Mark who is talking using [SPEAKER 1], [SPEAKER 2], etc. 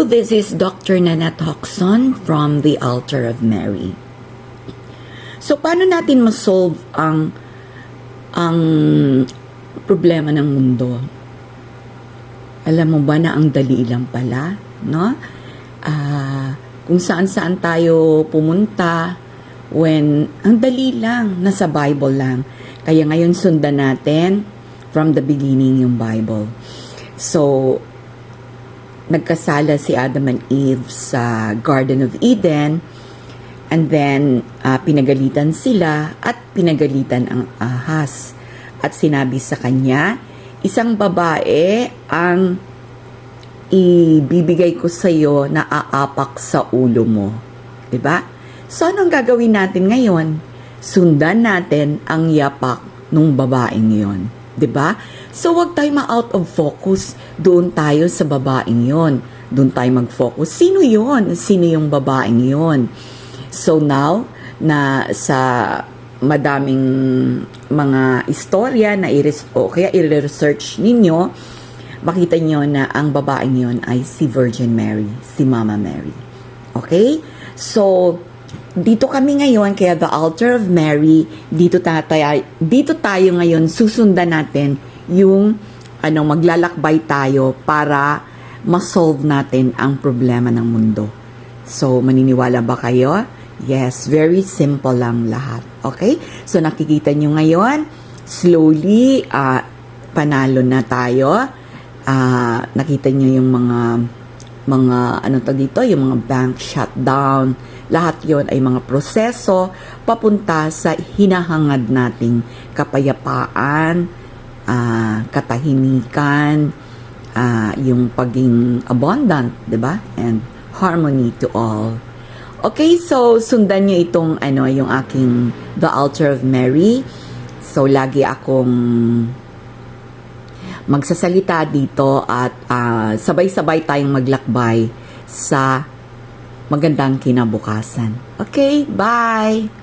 [SPEAKER 1] Hello, this is Dr. Nanette Hoxon from the Altar of Mary. So, paano natin ma-solve ang problema ng mundo? Alam mo ba na ang dali lang pala, no? Kung saan-saan tayo pumunta, ang dali lang, nasa Bible lang. Kaya ngayon sundan natin from the beginning yung Bible. So, nagkasala si Adam and Eve sa Garden of Eden, and then pinagalitan sila at pinagalitan ang ahas. At sinabi sa kanya, isang babae ang ibibigay ko sa iyo na aapak sa ulo mo. Diba? So, anong gagawin natin ngayon? Sundan natin ang yapak ng babaeng yon. Diba? So, wag tayo ma-out of focus. Doon tayo sa babaeng yon. Doon tayo mag-focus. Sino yon? Sino yung babaeng yon? So, now, na sa madaming mga istorya na kaya i-research ninyo, makita nyo na ang babaeng yon ay si Virgin Mary, si Mama Mary. Okay? So, dito kami ngayon, kaya the Altar of Mary, dito tayo ngayon, susundan natin yung maglalakbay tayo para ma-solve natin ang problema ng mundo. So, maniniwala ba kayo? Yes, very simple lang lahat. Okay? So, nakikita nyo ngayon, slowly, panalo na tayo. Nakita nyo yung yung mga bank shutdown. Lahat yon ay mga proseso papunta sa hinahangad nating kapayapaan, katahimikan, yung paging abundant, 'di ba? And harmony to all. Okay, so sundan niyo itong yung aking The Altar of Mary. So lagi akong magsasalita dito at sabay-sabay tayong maglakbay sa magandang kinabukasan. Okay, bye!